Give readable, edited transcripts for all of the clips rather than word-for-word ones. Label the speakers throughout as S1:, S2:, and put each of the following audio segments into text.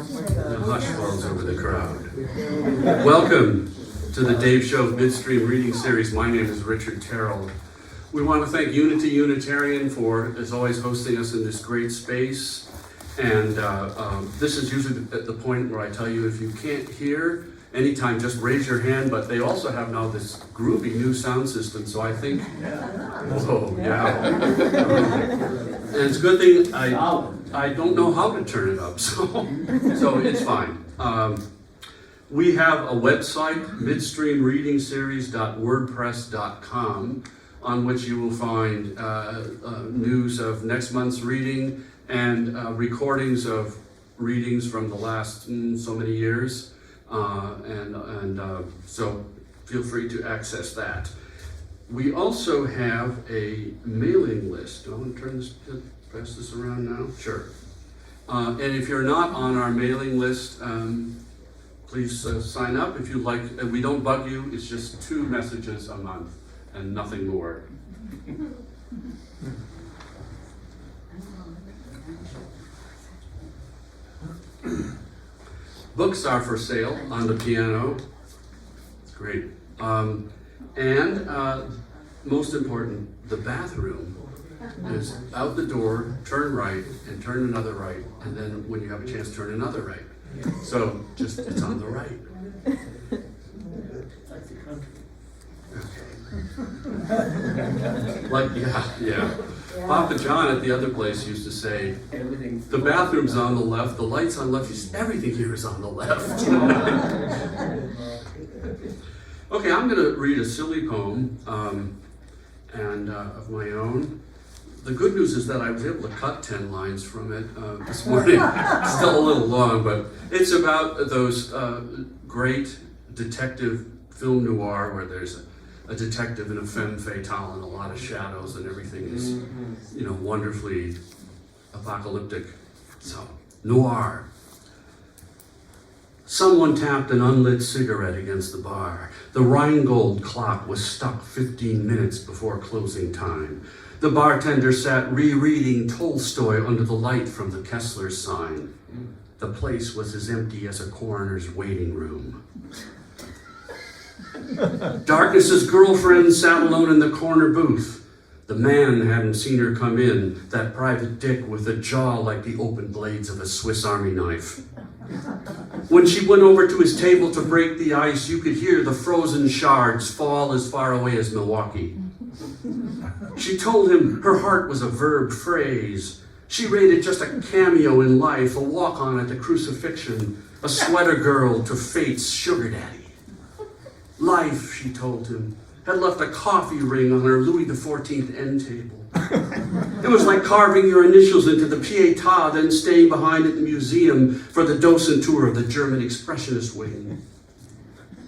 S1: The hush falls over the crowd. Welcome to the Dave Show Midstream Reading Series. My name is Richard Terrill. We want to thank Unitarian for, as always, hosting us in this great space. And this is usually at the point where I tell you if you can't hear, anytime just raise your hand, but they also have now this groovy new sound system, so I think, oh yeah. And it's a good thing I don't know how to turn it up, so it's fine. We have a website, midstreamreadingseries.wordpress.com, on which you will find news of next month's reading and recordings of readings from the last so many years. So feel free to access that. We also have a mailing list. Do I want to pass this around now? Sure. And if you're not on our mailing list, please sign up if you like. And we don't bug you. It's just 2 messages a month and nothing more. Books are for sale on the piano. It's great. And most important, the bathroom is out the door, turn right, and turn another right. And then when you have a chance, turn another right. So just, it's on the right. Okay. Like, yeah. Papa John at the other place used to say, the bathroom's on the left, the light's on the left, everything here is on the left. Okay, I'm going to read a silly poem of my own. The good news is that I was able to cut 10 lines from it this morning. It's still a little long, but it's about those great detective film noir where there's a detective and a femme fatale and a lot of shadows and everything is, wonderfully apocalyptic. So, noir. Someone tapped an unlit cigarette against the bar. The Rheingold clock was stuck 15 minutes before closing time. The bartender sat rereading Tolstoy under the light from the Kessler sign. The place was as empty as a coroner's waiting room. Darkness's girlfriend sat alone in the corner booth. The man hadn't seen her come in, that private dick with a jaw like the open blades of a Swiss Army knife. When she went over to his table to break the ice, you could hear the frozen shards fall as far away as Milwaukee. She told him her heart was a verb phrase. She rated just a cameo in life, a walk-on at the crucifixion, a sweater girl to fate's sugar daddy. Life, she told him, had left a coffee ring on her Louis XIV end table. It was like carving your initials into the Pietà, then staying behind at the museum for the docent tour of the German Expressionist wing.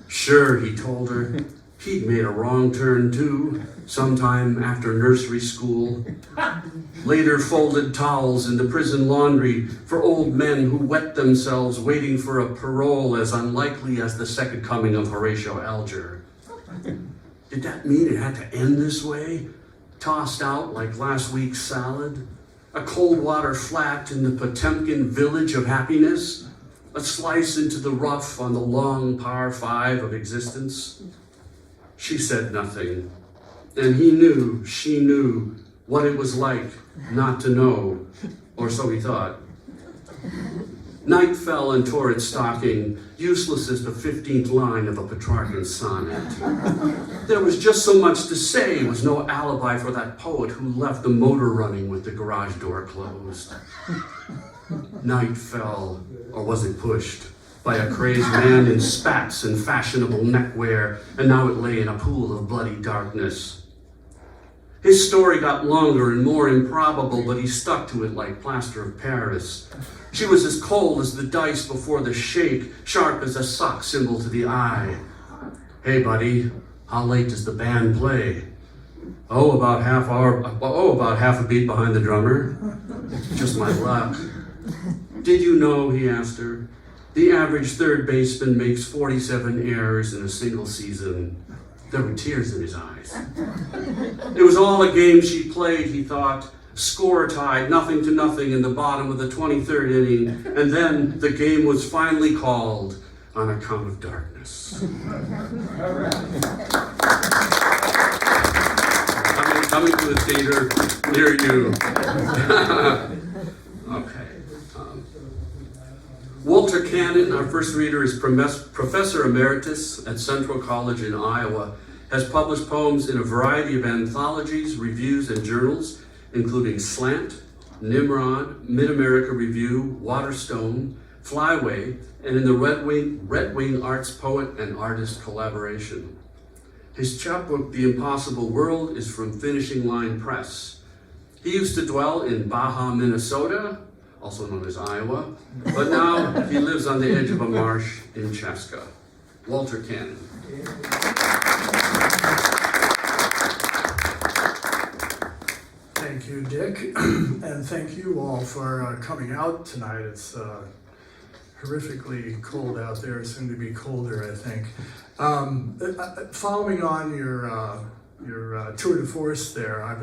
S1: Sure, he told her, he'd made a wrong turn too, sometime after nursery school. Later folded towels in the prison laundry for old men who wet themselves waiting for a parole as unlikely as the second coming of Horatio Alger. Did that mean it had to end this way? Tossed out like last week's salad? A cold water flat in the Potemkin village of happiness? A slice into the rough on the long par 5 of existence? She said nothing, and he knew, she knew, what it was like not to know, or so he thought. Night fell and tore its stocking, useless as the 15th line of a Petrarchan sonnet. There was just so much to say, it was no alibi for that poet who left the motor running with the garage door closed. Night fell, or was it pushed, by a crazed man in spats and fashionable neckwear, and now it lay in a pool of bloody darkness. His story got longer and more improbable, but he stuck to it like plaster of Paris. She was as cold as the dice before the shake, sharp as a sock symbol to the eye. Hey, buddy, how late does the band play? About half a beat behind the drummer. Just my luck. Did you know, he asked her, the average third baseman makes 47 errors in a single season. There were tears in his eyes. It was all a game she played, he thought, Score tied 0-0 in the bottom of the 23rd inning, and then the game was finally called on account of darkness. Coming to a theater near you. Okay. Walter Cannon, our first reader, is Professor Emeritus at Central College in Iowa, has published poems in a variety of anthologies, reviews, and journals, including Slant, Nimrod, Mid-America Review, Waterstone, Flyway, and in the Red Wing Arts Poet and Artist Collaboration. His chapbook, The Impossible World, is from Finishing Line Press. He used to dwell in Baja, Minnesota, also known as Iowa, but now he lives on the edge of a marsh in Chaska. Walter Cannon.
S2: Thank you, Dick, and thank you all for coming out tonight. It's horrifically cold out there, soon to be colder, I think. Following on your tour de force there, I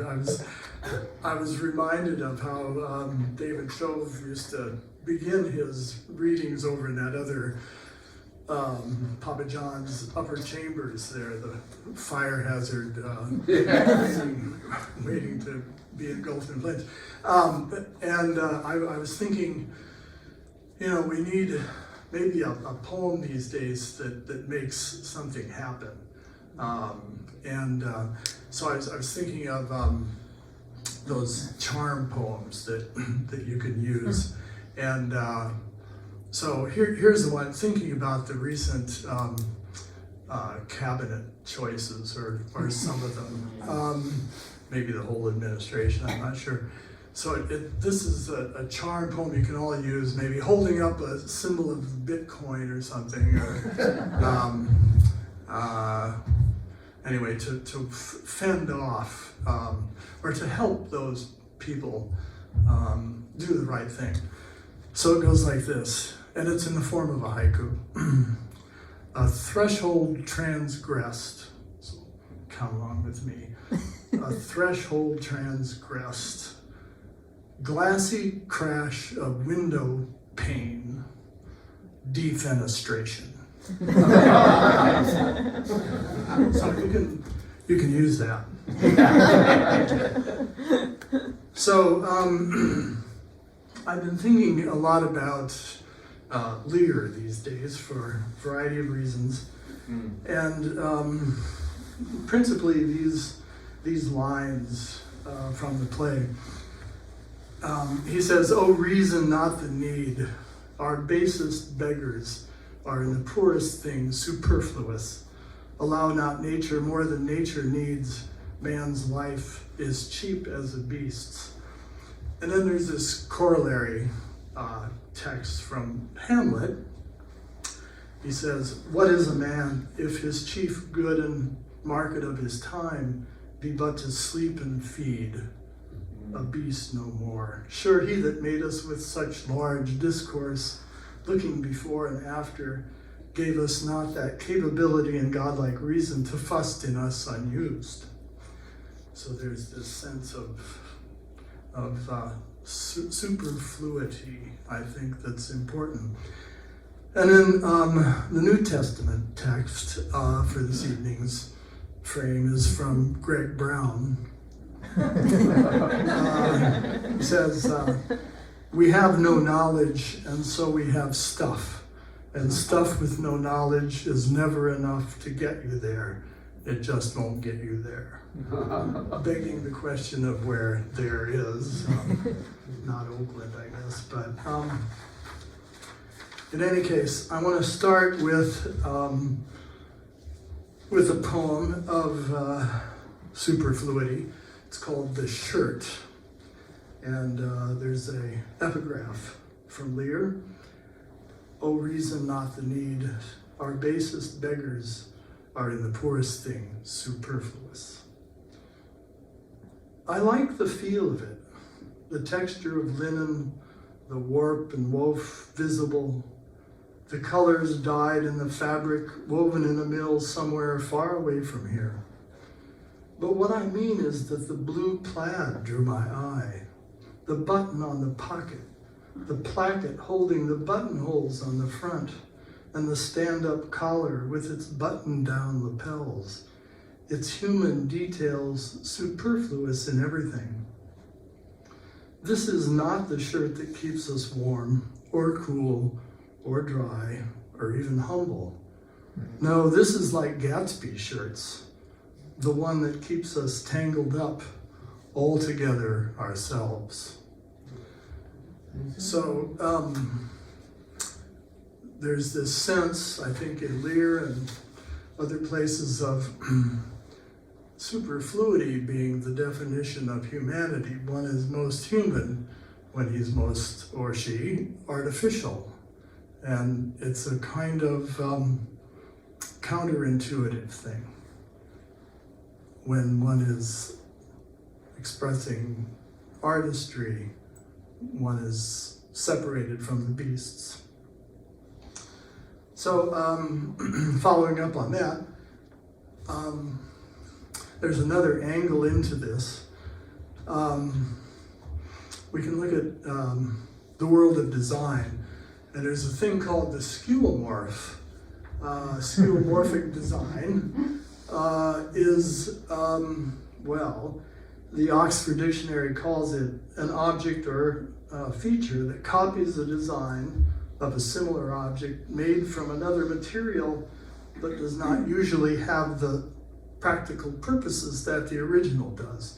S2: was reminded of how David Chove used to begin his readings over in that other Papa John's upper chambers there, the fire hazard waiting to be engulfed in flames. I was thinking, we need maybe a poem these days that makes something happen. So I was thinking of those charm poems that you can use. And so here's the one, thinking about the recent cabinet choices, or some of them, maybe the whole administration, I'm not sure. So this is a charm poem you can all use, maybe holding up a symbol of Bitcoin or something, or anyway, to fend off, or to help those people do the right thing. So it goes like this, and it's in the form of a haiku. A threshold transgressed, so come along with me. A threshold transgressed, glassy crash of window pane, defenestration. So you can use that. So I've been thinking a lot about Lear these days for a variety of reasons, and principally these lines from the play. He says, "O reason, not the need. Our basest beggars are in the poorest things superfluous. Allow not nature more than nature needs. Man's life is cheap as a beast's." And then there's this corollary text from Hamlet. He says, "What is a man if his chief good and market of his time be but to sleep and feed? A beast no more. Sure, he that made us with such large discourse, looking before and after, gave us not that capability and godlike reason to fuss in us unused." So there's this sense of superfluity, I think, that's important. And then the New Testament text for this evening's frame is from Greg Brown. He says, "We have no knowledge, and so we have stuff. And stuff with no knowledge is never enough to get you there. It just won't get you there." Begging the question of where there is. Not Oakland, I guess. But in any case, I want to start with a poem of superfluity. It's called "The Shirt," and there's a epigraph from Lear. "O reason, not the need. Our basest beggars are in the poorest thing superfluous." I like the feel of it, the texture of linen, the warp and woof visible, the colors dyed in the fabric woven in a mill somewhere far away from here. But what I mean is that the blue plaid drew my eye, the button on the pocket, the placket holding the buttonholes on the front, and the stand-up collar with its button-down lapels, its human details superfluous in everything. This is not the shirt that keeps us warm, or cool, or dry, or even humble. No, this is like Gatsby shirts, the one that keeps us tangled up all together ourselves. So there's this sense, I think, in Lear and other places of superfluity being the definition of humanity. One is most human when he's most, or she, artificial. And it's a kind of counterintuitive thing when one is expressing artistry, one is separated from the beasts. So following up on that, there's another angle into this. We can look at the world of design, and there's a thing called the skeuomorph. Skeuomorphic design is, well, the Oxford Dictionary calls it an object or feature that copies the design of a similar object made from another material, but does not usually have the practical purposes that the original does.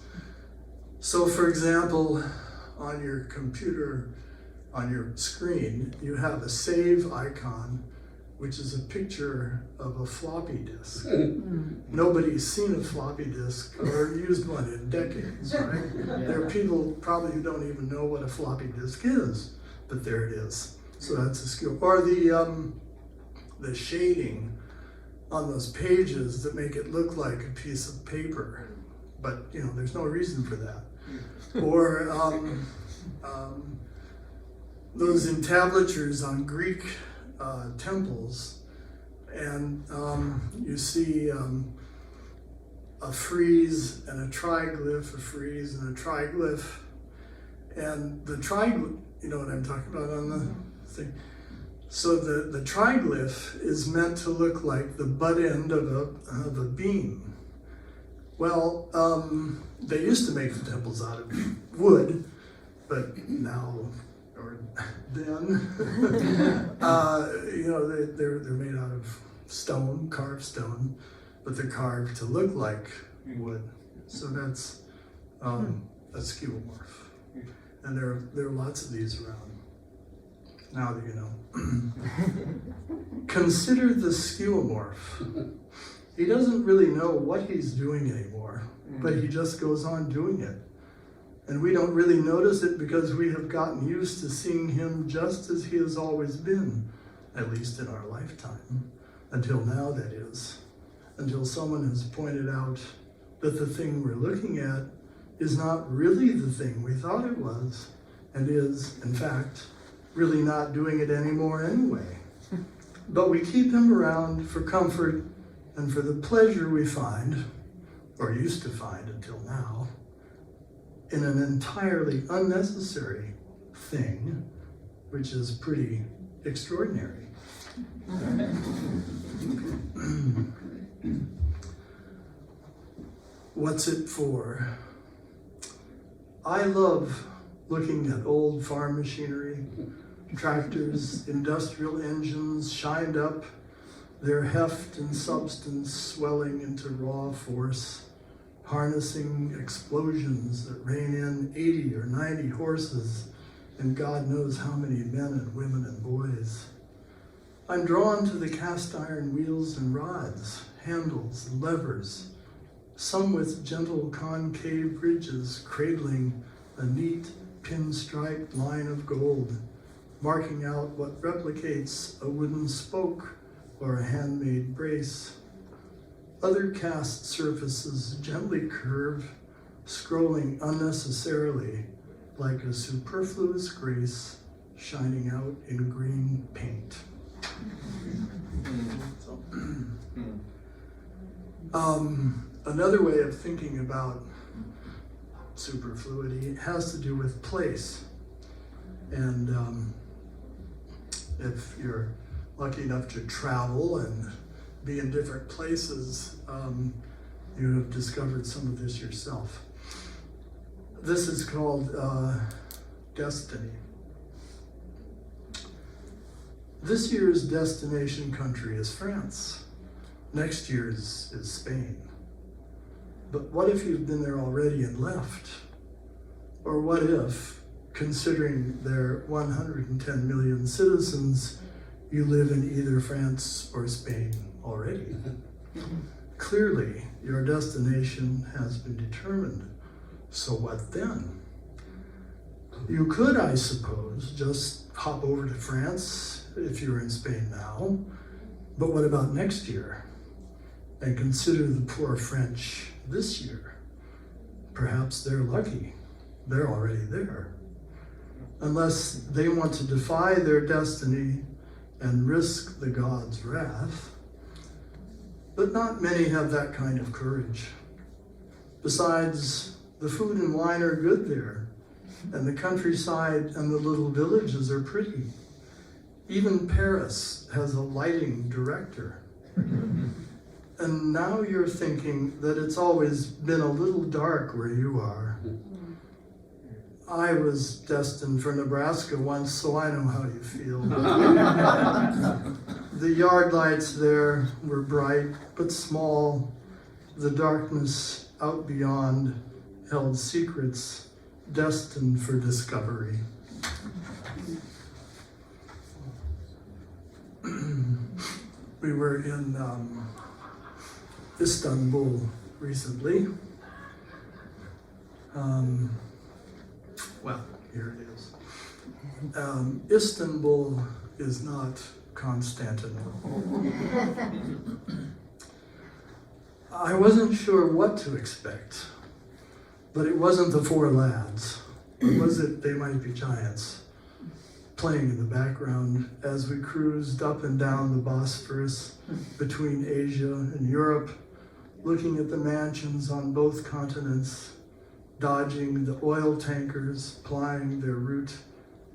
S2: So for example, on your computer, on your screen, you have a save icon, which is a picture of a floppy disk. Nobody's seen a floppy disk or used one in decades, right? There are people probably who don't even know what a floppy disk is, but there it is. So that's a skill. Or the shading on those pages that make it look like a piece of paper, but there's no reason for that. Or those entablatures on Greek temples, and you see a frieze and a triglyph, a frieze and a triglyph, and the triglyph, you know what I'm talking about on the thing? So the triglyph is meant to look like the butt end of a beam. Well, they used to make the temples out of wood, but now, or then, they're made out of stone, carved stone, but they're carved to look like wood. So that's a skeuomorph. And there are lots of these around. Now that you know. Consider the skeuomorph. He doesn't really know what he's doing anymore, but he just goes on doing it. And we don't really notice it because we have gotten used to seeing him just as he has always been, at least in our lifetime. Until now, that is. Until someone has pointed out that the thing we're looking at is not really the thing we thought it was, and is, in fact, really not doing it anymore anyway. But we keep him around for comfort and for the pleasure we find, or used to find until now, in an entirely unnecessary thing, which is pretty extraordinary. What's it for? I love looking at old farm machinery, tractors, industrial engines shined up, their heft and substance swelling into raw force, harnessing explosions that rein in 80 or 90 horses and God knows how many men and women and boys. I'm drawn to the cast iron wheels and rods, handles and levers, some with gentle concave ridges cradling a neat pinstriped line of gold, marking out what replicates a wooden spoke or a handmade brace. Other cast surfaces gently curve, scrolling unnecessarily like a superfluous grace shining out in green paint. Another way of thinking about superfluity. It has to do with place. And if you're lucky enough to travel and be in different places, you have discovered some of this yourself. This is called destiny. This year's destination country is France. Next year's is Spain. But what if you've been there already and left? Or what if, considering their 110 million citizens, you live in either France or Spain already? Clearly, your destination has been determined. So what then? You could, I suppose, just hop over to France if you're in Spain now. But what about next year? And consider the poor French this year. Perhaps they're lucky. They're already there. Unless they want to defy their destiny and risk the God's wrath. But not many have that kind of courage. Besides, the food and wine are good there, and the countryside and the little villages are pretty. Even Paris has a lighting director. And now you're thinking that it's always been a little dark where you are. I was destined for Nebraska once, so I know how you feel. The yard lights there were bright but small. The darkness out beyond held secrets destined for discovery. We were in Istanbul recently. Well, here it is. Istanbul is not Constantinople. I wasn't sure what to expect, but it wasn't the four lads. Or was it They Might Be Giants playing in the background as we cruised up and down the Bosphorus between Asia and Europe, looking at the mansions on both continents, dodging the oil tankers plying their route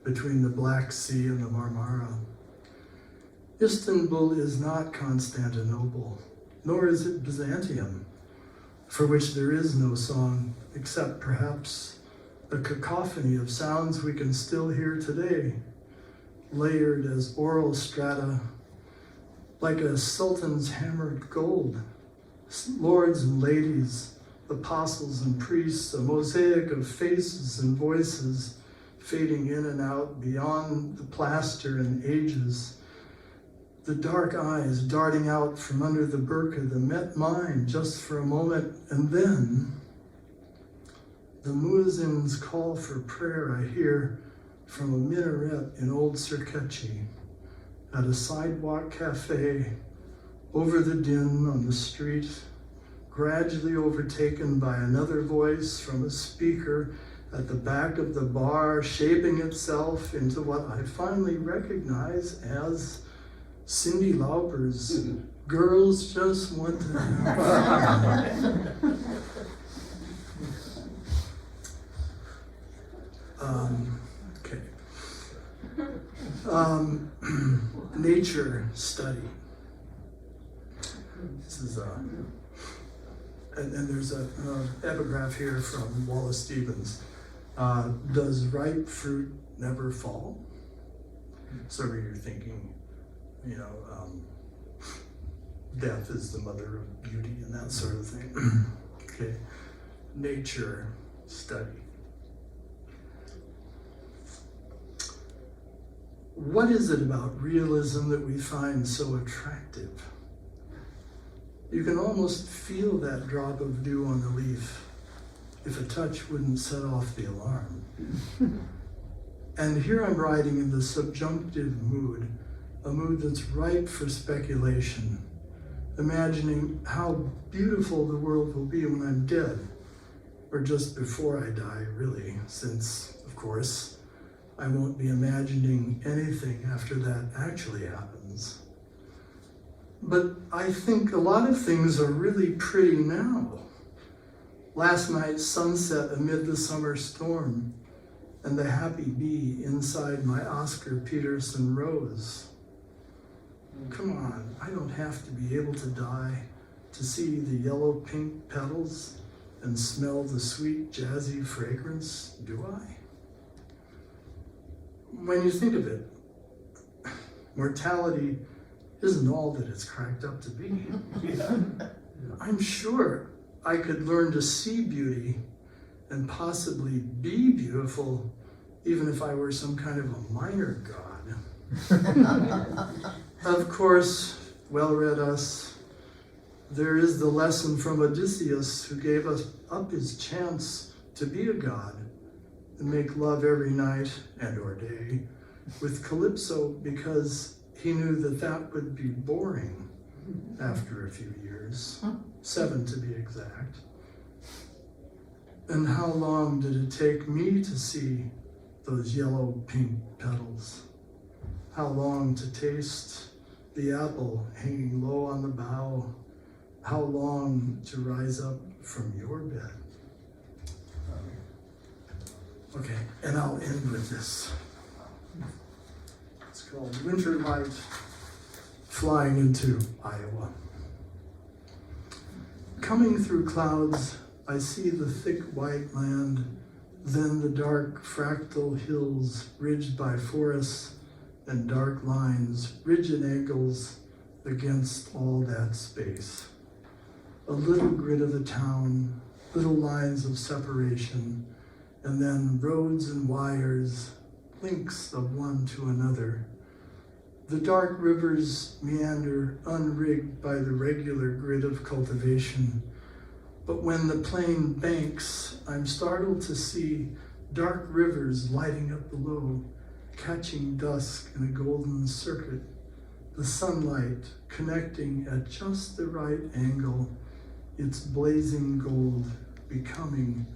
S2: between the Black Sea and the Marmara. Istanbul is not Constantinople, nor is it Byzantium, for which there is no song, except perhaps a cacophony of sounds we can still hear today, layered as oral strata, like a sultan's hammered gold, lords and ladies, apostles and priests, a mosaic of faces and voices fading in and out beyond the plaster and ages. The dark eyes darting out from under the burqa that met mine just for a moment, and then the muezzin's call for prayer I hear from a minaret in Old Sirkechi at a sidewalk cafe, over the din on the street, gradually overtaken by another voice from a speaker at the back of the bar, shaping itself into what I finally recognize as Cyndi Lauper's Girls Just Want to Have Okay. Nature study. This is and there's an epigraph here from Wallace Stevens. Does ripe fruit never fall? So you're thinking, death is the mother of beauty and that sort of thing. Okay, nature study. What is it about realism that we find so attractive? You can almost feel that drop of dew on the leaf if a touch wouldn't set off the alarm. And here I'm writing in the subjunctive mood, a mood that's ripe for speculation, imagining how beautiful the world will be when I'm dead, or just before I die, really, since, of course, I won't be imagining anything after that actually happens. But I think a lot of things are really pretty now. Last night's sunset amid the summer storm, and the happy bee inside my Oscar Peterson rose. Come on, I don't have to be able to die to see the yellow-pink petals and smell the sweet, jazzy fragrance, do I? When you think of it, mortality isn't all that it's cracked up to be. I'm sure I could learn to see beauty and possibly be beautiful even if I were some kind of a minor god. Of course, well-read us, there is the lesson from Odysseus who gave us up his chance to be a god and make love every night and or day with Calypso because he knew that that would be boring after a few years, 7 to be exact. And how long did it take me to see those yellow-pink petals? How long to taste the apple hanging low on the bough? How long to rise up from your bed? Okay, and I'll end with this. It's called Winter Light Flying into Iowa. Coming through clouds, I see the thick white land, then the dark fractal hills ridged by forests and dark lines, rigid angles against all that space. A little grid of the town, little lines of separation, and then roads and wires, links of one to another. The dark rivers meander unrigged by the regular grid of cultivation. But when the plain banks, I'm startled to see dark rivers lighting up below, catching dusk in a golden circuit, the sunlight connecting at just the right angle, its blazing gold becoming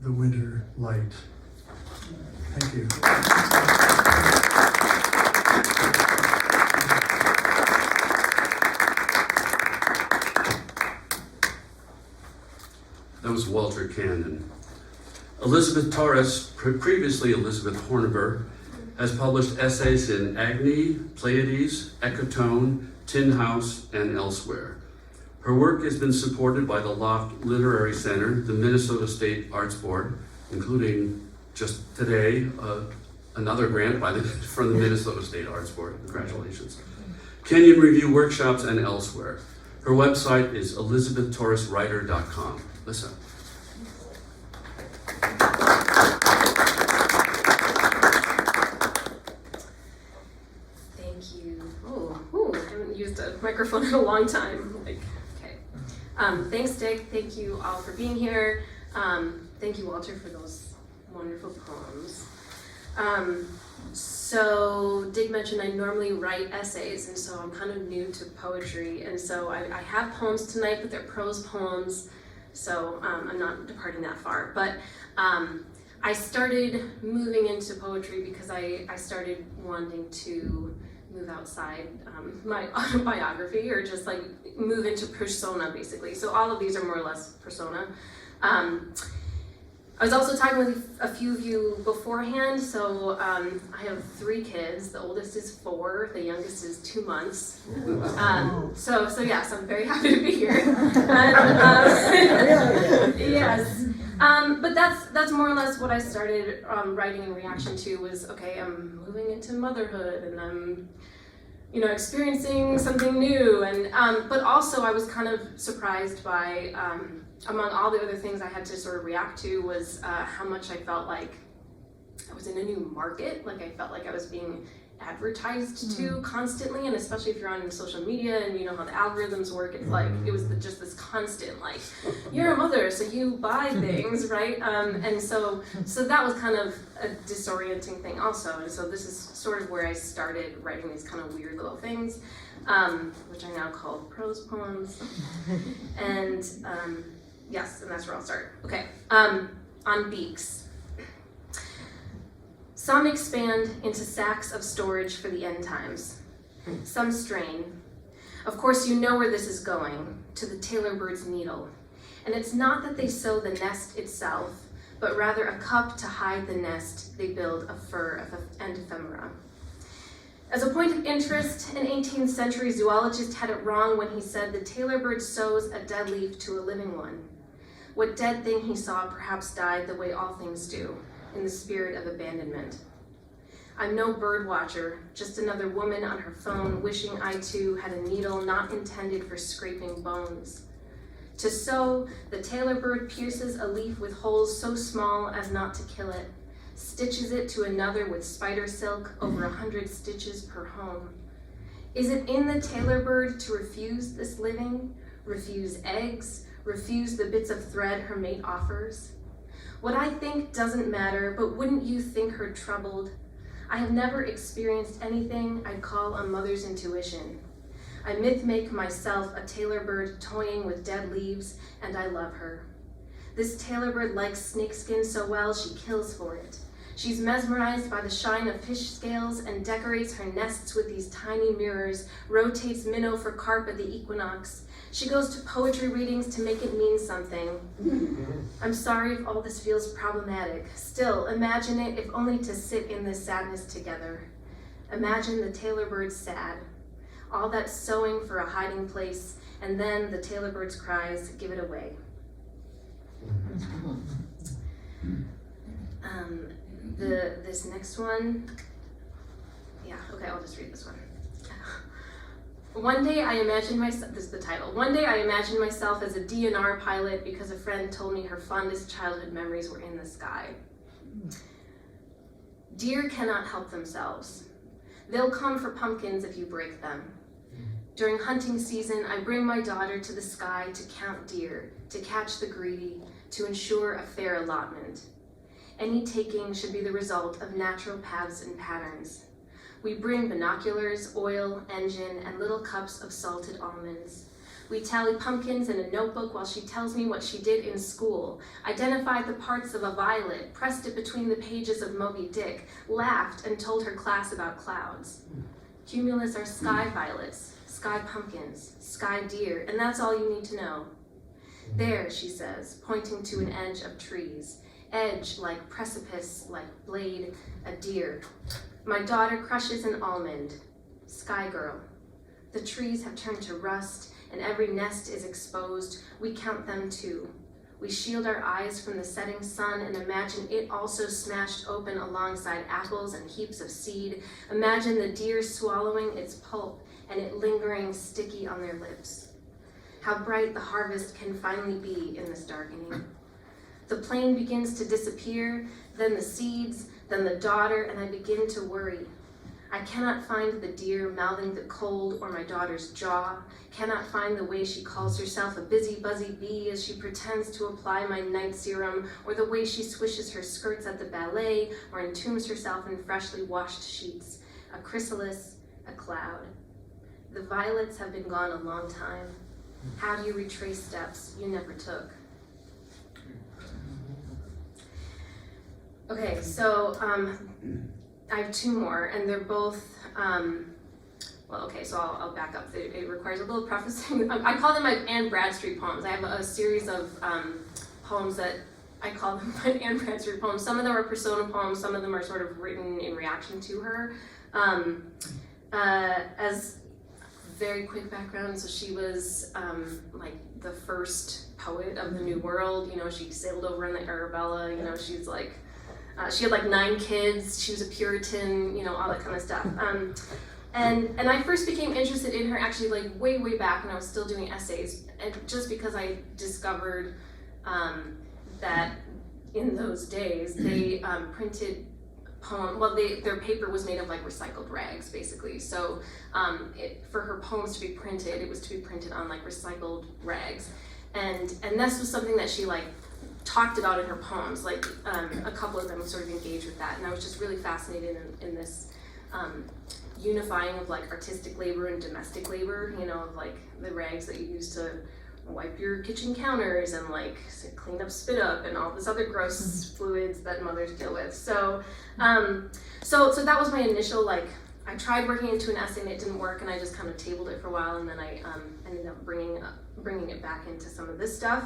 S2: the winter light. Thank you.
S1: That was Walter Cannon. Elizabeth Torres, previously Elizabeth Horniber, has published essays in Agni, Pleiades, Ecotone, Tin House, and elsewhere. Her work has been supported by the Loft Literary Center, the Minnesota State Arts Board, including just today, another grant from the Minnesota State Arts Board. Congratulations. Kenyon Review Workshops and elsewhere. Her website is elizabethtorreswriter.com. Listen.
S3: Thank you. I haven't used a microphone in a long time. Okay. Thanks, Dick. Thank you all for being here. Thank you, Walter, for those wonderful poems. So Dick mentioned I normally write essays, and so I'm kind of new to poetry, and so I have poems tonight, but they're prose poems, so I'm not departing that far. But I started moving into poetry because I started wanting to move outside my autobiography, or just like move into persona, basically. So all of these are more or less persona. I was also talking with a few of you beforehand, so I have 3 kids. The oldest is 4, the youngest is 2 months. So yes, I'm very happy to be here. Yes, but that's more or less what I started writing in reaction to was, okay, I'm moving into motherhood, and I'm experiencing something new, and but also I was kind of surprised by among all the other things I had to sort of react to was how much I felt like I was in a new market. Like I felt like I was being advertised to constantly, and especially if you're on social media and you know how the algorithms work, it's like it was just this constant like, you're a mother, so you buy things, right? And so that was kind of a disorienting thing also. And so this is sort of where I started writing these kind of weird little things, which I now call prose poems. And yes, and that's where I'll start. Okay, on beaks. Some expand into sacks of storage for the end times. Some strain. Of course, you know where this is going, to the tailor bird's needle. And it's not that they sew the nest itself, but rather a cup to hide the nest they build of fur and ephemera. As a point of interest, an 18th century zoologist had it wrong when he said the tailor bird sews a dead leaf to a living one. What dead thing he saw perhaps died the way all things do, in the spirit of abandonment. I'm no bird watcher, just another woman on her phone wishing I too had a needle not intended for scraping bones. To sew, the tailor bird pierces a leaf with holes so small as not to kill it, stitches it to another with spider silk over 100 stitches per home. Is it in the tailor bird to refuse this living, refuse eggs, refuse the bits of thread her mate offers? What I think doesn't matter, but wouldn't you think her troubled? I have never experienced anything I'd call a mother's intuition. I myth-make myself a tailor bird toying with dead leaves, and I love her. This tailor bird likes snakeskin so well she kills for it. She's mesmerized by the shine of fish scales and decorates her nests with these tiny mirrors, rotates minnow for carp at the equinox. She goes to poetry readings to make it mean something. I'm sorry if all this feels problematic. Still, imagine it if only to sit in this sadness together. Imagine the tailor bird sad. All that sewing for a hiding place, and then the tailor bird's cries, give it away. This next one, yeah, okay, I'll just read this one. One day I imagined myself, this is the title, one day I imagined myself as a DNR pilot because a friend told me her fondest childhood memories were in the sky. Deer cannot help themselves. They'll come for pumpkins if you break them. During hunting season, I bring my daughter to the sky to count deer, to catch the greedy, to ensure a fair allotment. Any taking should be the result of natural paths and patterns. We bring binoculars, oil, engine, and little cups of salted almonds. We tally pumpkins in a notebook while she tells me what she did in school, identified the parts of a violet, pressed it between the pages of Moby Dick, laughed, and told her class about clouds. Cumulus are sky violets, sky pumpkins, sky deer, and that's all you need to know. There, she says, pointing to an edge of trees. Edge like precipice, like blade, a deer. My daughter crushes an almond. Sky girl. The trees have turned to rust, and every nest is exposed. We count them too. We shield our eyes from the setting sun and imagine it also smashed open alongside apples and heaps of seed. Imagine the deer swallowing its pulp and it lingering sticky on their lips. How bright the harvest can finally be in this darkening. The plane begins to disappear, then the seeds, then the daughter, and I begin to worry. I cannot find the deer mouthing the cold or my daughter's jaw, cannot find the way she calls herself a busy, buzzy bee as she pretends to apply my night serum, or the way she swishes her skirts at the ballet, or entombs herself in freshly washed sheets, a chrysalis, a cloud. The violets have been gone a long time. How do you retrace steps you never took? Okay, so I have two more, and they're both, well, okay, so I'll back up. It requires a little prefacing. I call them my Anne Bradstreet poems. I have a series of poems that I call them my Anne Bradstreet poems. Some of them are persona poems, some of them are sort of written in reaction to her. As very quick background, so she was like the first poet of the New World. You know, she sailed over in the Arabella. You know, she's like, she had like 9 kids. She was a Puritan. You know, all that kind of stuff. And I first became interested in her actually like way back when I was still doing essays, and just because I discovered that in those days they printed poem. Well, their paper was made of like recycled rags, basically. So for her poems to be printed, it was to be printed on like recycled rags, and this was something that she like talked about in her poems. Like a couple of them sort of engaged with that, and I was just really fascinated in this unifying of like artistic labor and domestic labor. You know, of like the rags that you use to wipe your kitchen counters and like clean up spit up and all this other gross fluids that mothers deal with. So so that was my initial, like, I tried working into an essay and it didn't work, and I just kind of tabled it for a while, and then I ended up bringing it back into some of this stuff.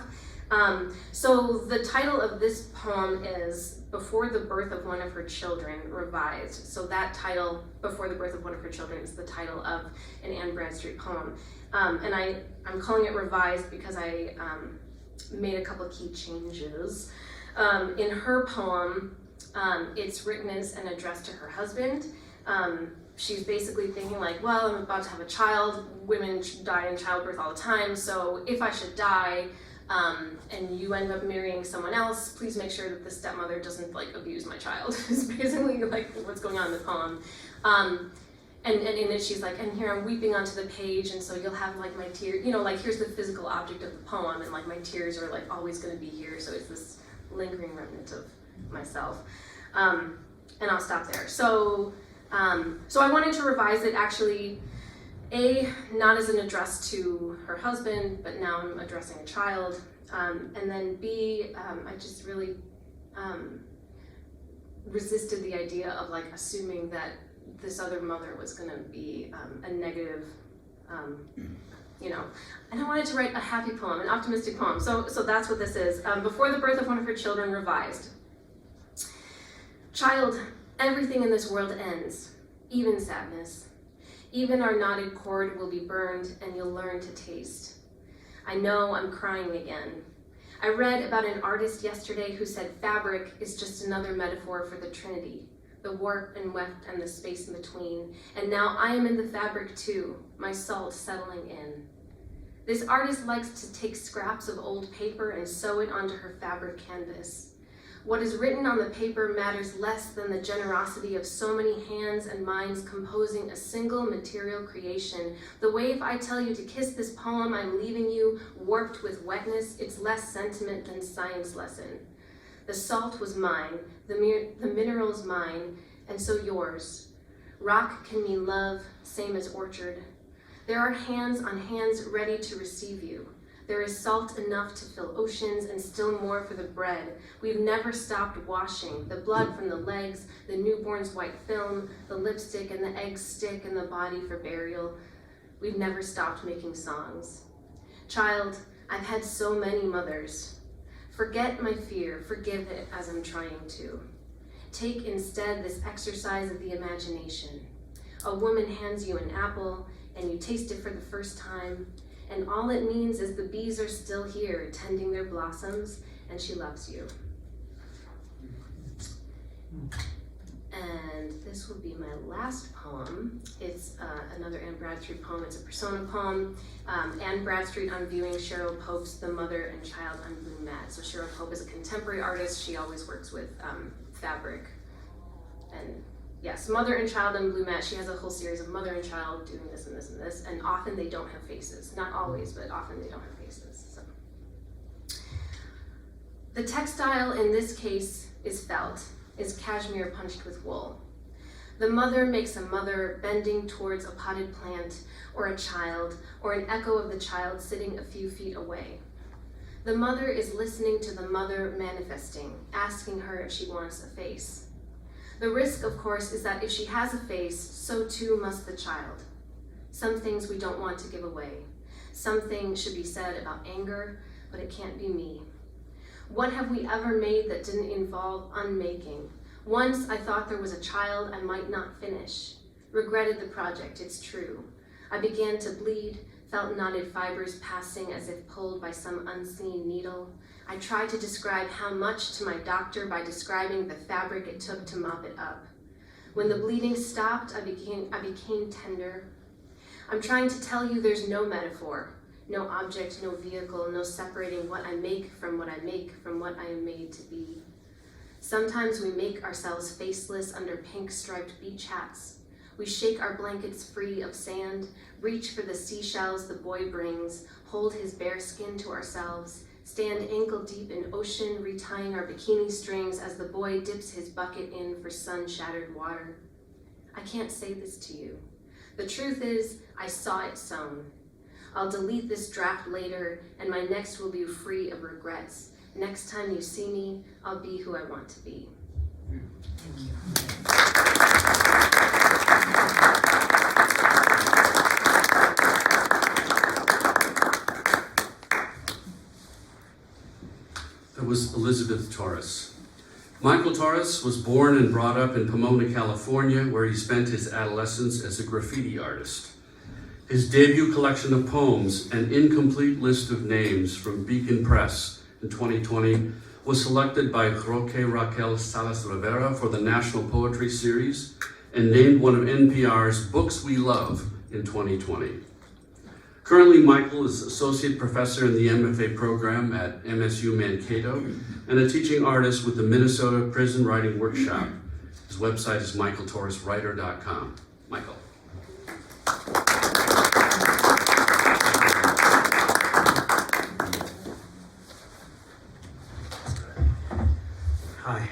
S3: So the title of this poem is Before the Birth of One of Her Children, revised. So that title, Before the Birth of One of Her Children, is the title of an Anne Bradstreet poem. And I'm calling it revised because I made a couple of key changes. In her poem, it's written as an address to her husband. She's basically thinking like, well, I'm about to have a child. Women die in childbirth all the time. So if I should die, and you end up marrying someone else, please make sure that the stepmother doesn't like abuse my child. Is basically like what's going on in the poem. And in it she's like, and here I'm weeping onto the page, and so you'll have like my tears, you know, like here's the physical object of the poem, and like my tears are like always gonna be here, so it's this lingering remnant of myself. And I'll stop there. So I wanted to revise it actually, A, not as an address to her husband, but now I'm addressing a child. And then B, I just really resisted the idea of like assuming that this other mother was gonna be a negative, you know. And I wanted to write a happy poem, an optimistic poem. So that's what this is. Before the Birth of One of Her Children, revised. Child, everything in this world ends, even sadness. Even our knotted cord will be burned and you'll learn to taste. I know I'm crying again. I read about an artist yesterday who said fabric is just another metaphor for the Trinity, the warp and weft and the space in between. And now I am in the fabric too, my salt settling in. This artist likes to take scraps of old paper and sew it onto her fabric canvas. What is written on the paper matters less than the generosity of so many hands and minds composing a single material creation. The way if I tell you to kiss this poem I'm leaving you warped with wetness, it's less sentiment than science lesson. The salt was mine, the minerals mine, and so yours. Rock can mean love, same as orchard. There are hands on hands ready to receive you. There is salt enough to fill oceans and still more for the bread. We've never stopped washing. The blood from the legs, the newborn's white film, the lipstick and the eggs stick in the body for burial. We've never stopped making songs. Child, I've had so many mothers. Forget my fear, forgive it as I'm trying to. Take instead this exercise of the imagination. A woman hands you an apple and you taste it for the first time, and all it means is the bees are still here, tending their blossoms, and she loves you. And this will be my last poem. It's another Anne Bradstreet poem. It's a persona poem. Anne Bradstreet on viewing Cheryl Pope's The Mother and Child on Blue Mat. So Cheryl Pope is a contemporary artist. She always works with fabric. And yes, Mother and Child on Blue Mat. She has a whole series of mother and child doing this and this and this, and often they don't have faces. Not always, but often they don't have faces. So. The textile in this case is felt, is cashmere punched with wool. The mother makes a mother bending towards a potted plant, or a child, or an echo of the child sitting a few feet away. The mother is listening to the mother manifesting, asking her if she wants a face. The risk, of course, is that if she has a face, so too must the child. Some things we don't want to give away. Some things should be said about anger, but it can't be me. What have we ever made that didn't involve unmaking? Once I thought there was a child I might not finish. Regretted the project, it's true. I began to bleed, felt knotted fibers passing as if pulled by some unseen needle. I tried to describe how much to my doctor by describing the fabric it took to mop it up. When the bleeding stopped, I became tender. I'm trying to tell you there's no metaphor, no object, no vehicle, no separating what I make from what I make from what I am made to be. Sometimes we make ourselves faceless under pink striped beach hats. We shake our blankets free of sand, reach for the seashells the boy brings, hold his bare skin to ourselves, stand ankle deep in ocean, retying our bikini strings as the boy dips his bucket in for sun-shattered water. I can't say this to you. The truth is, I saw it sewn. I'll delete this draft later, and my next will be free of regrets. Next time you see me, I'll be who I want to be. Thank you.
S1: That was Elizabeth Torres. Michael Torres was born and brought up in Pomona, California, where he spent his adolescence as a graffiti artist. His debut collection of poems, An Incomplete List of Names from Beacon Press in 2020, was selected by Roque Raquel Salas Rivera for the National Poetry Series and named one of NPR's Books We Love in 2020. Currently, Michael is Associate Professor in the MFA program at MSU Mankato and a teaching artist with the Minnesota Prison Writing Workshop. His website is michaeltorreswriter.com. Michael.
S4: Hi,